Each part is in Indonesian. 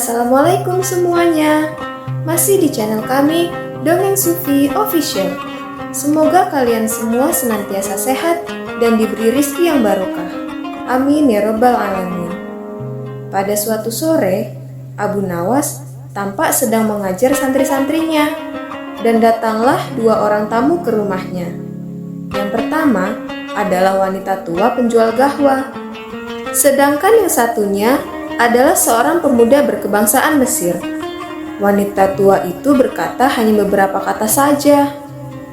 Assalamualaikum semuanya. Masih di channel kami, Dongeng Sufi Official. Semoga kalian semua senantiasa sehat dan diberi rizki yang barokah. Amin ya rabbal alamin. Pada suatu sore, Abu Nawas tampak sedang mengajar santri-santrinya, dan datanglah dua orang tamu ke rumahnya. Yang pertama adalah wanita tua penjual gahwa, sedangkan yang satunya adalah seorang pemuda berkebangsaan Mesir. Wanita tua itu berkata hanya beberapa kata saja,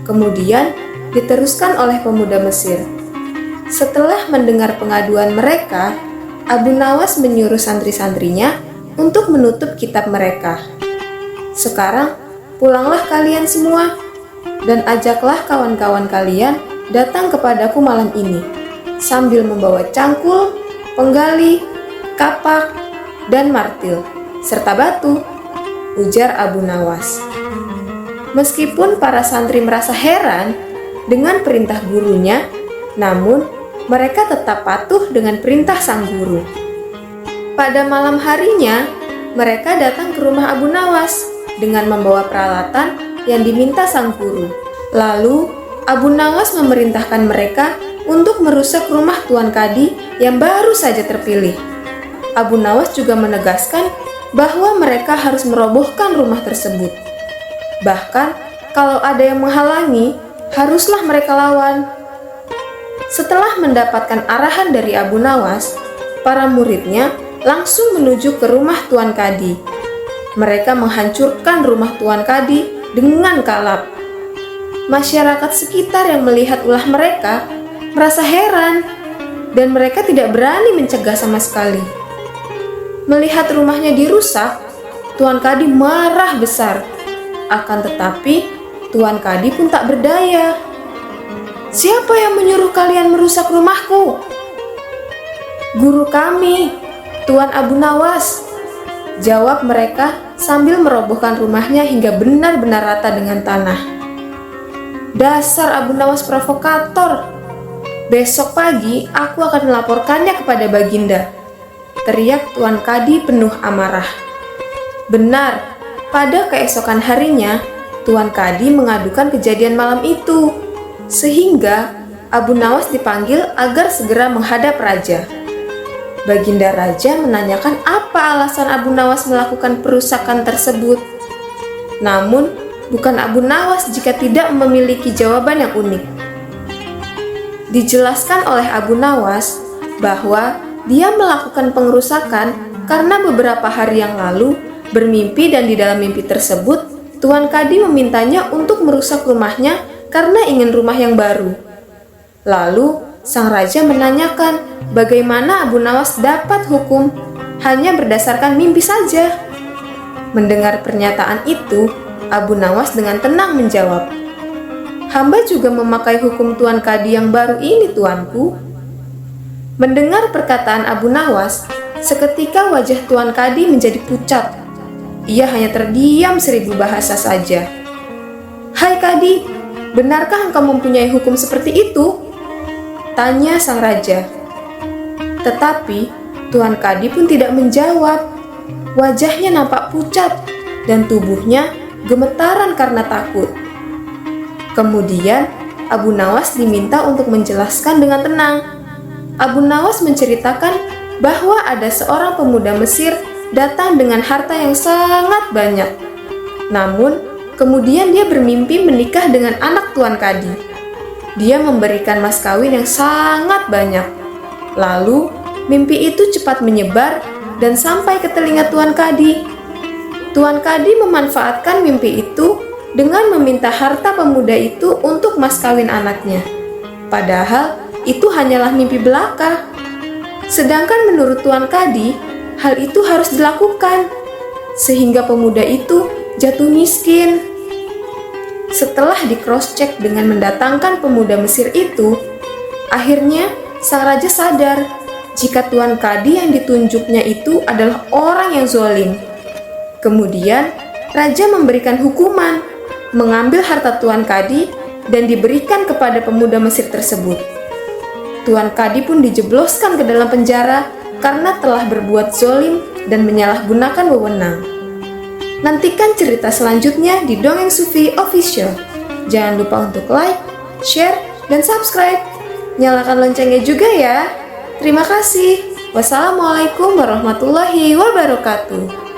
kemudian diteruskan oleh pemuda Mesir. Setelah mendengar pengaduan mereka, Abu Nawas menyuruh santri-santrinya untuk menutup kitab mereka. Sekarang pulanglah kalian semua, dan ajaklah kawan-kawan kalian datang kepadaku malam ini, sambil membawa cangkul, penggali, kapak, dan martil, serta batu, ujar Abu Nawas. Meskipun para santri merasa heran dengan perintah gurunya, namun mereka tetap patuh dengan perintah sang guru. Pada malam harinya, mereka datang ke rumah Abu Nawas dengan membawa peralatan yang diminta sang guru. Lalu, Abu Nawas memerintahkan mereka untuk merusak rumah Tuan Kadi yang baru saja terpilih. Abu Nawas juga menegaskan bahwa mereka harus merobohkan rumah tersebut. Bahkan, kalau ada yang menghalangi, haruslah mereka lawan. Setelah mendapatkan arahan dari Abu Nawas, para muridnya langsung menuju ke rumah Tuan Kadi. Mereka menghancurkan rumah Tuan Kadi dengan kalap. Masyarakat sekitar yang melihat ulah mereka merasa heran, dan mereka tidak berani mencegah sama sekali. Melihat rumahnya dirusak, Tuan Kadi marah besar. Akan tetapi, Tuan Kadi pun tak berdaya. "Siapa yang menyuruh kalian merusak rumahku?" "Guru kami, Tuan Abu Nawas," jawab mereka sambil merobohkan rumahnya hingga benar-benar rata dengan tanah. "Dasar Abu Nawas provokator. Besok pagi aku akan melaporkannya kepada Baginda," teriak Tuan Kadi penuh amarah. Benar, pada keesokan harinya, Tuan Kadi mengadukan kejadian malam itu, sehingga Abu Nawas dipanggil agar segera menghadap raja. Baginda Raja menanyakan apa alasan Abu Nawas melakukan perusakan tersebut. Namun, bukan Abu Nawas jika tidak memiliki jawaban yang unik. Dijelaskan oleh Abu Nawas bahwa dia melakukan pengerusakan karena beberapa hari yang lalu bermimpi, dan di dalam mimpi tersebut Tuan Kadi memintanya untuk merusak rumahnya karena ingin rumah yang baru. Lalu sang raja menanyakan bagaimana Abu Nawas dapat hukum hanya berdasarkan mimpi saja. Mendengar pernyataan itu, Abu Nawas dengan tenang menjawab, "Hamba juga memakai hukum Tuan Kadi yang baru ini, tuanku." Mendengar perkataan Abu Nawas, seketika wajah Tuan Kadi menjadi pucat. Ia hanya terdiam 1000 bahasa saja. "Hai Kadi, benarkah engkau mempunyai hukum seperti itu?" tanya sang raja. Tetapi Tuan Kadi pun tidak menjawab. Wajahnya nampak pucat dan tubuhnya gemetaran karena takut. Kemudian Abu Nawas diminta untuk menjelaskan dengan tenang. Abu Nawas menceritakan bahwa ada seorang pemuda Mesir datang dengan harta yang sangat banyak. Namun, kemudian dia bermimpi menikah dengan anak Tuan Kadi. Dia memberikan mas kawin yang sangat banyak. Lalu, mimpi itu cepat menyebar dan sampai ke telinga Tuan Kadi. Tuan Kadi memanfaatkan mimpi itu dengan meminta harta pemuda itu untuk mas kawin anaknya. Padahal, itu hanyalah mimpi belaka. Sedangkan menurut Tuan Kadi, hal itu harus dilakukan, sehingga pemuda itu jatuh miskin. Setelah di-cross-check dengan mendatangkan pemuda Mesir itu, akhirnya sang raja sadar jika Tuan Kadi yang ditunjuknya itu adalah orang yang zalim. Kemudian, raja memberikan hukuman, mengambil harta Tuan Kadi dan diberikan kepada pemuda Mesir tersebut. Tuan Kadi pun dijebloskan ke dalam penjara karena telah berbuat zolim dan menyalahgunakan wewenang. Nantikan cerita selanjutnya di Dongeng Sufi Official. Jangan lupa untuk like, share, dan subscribe. Nyalakan loncengnya juga ya. Terima kasih. Wassalamualaikum warahmatullahi wabarakatuh.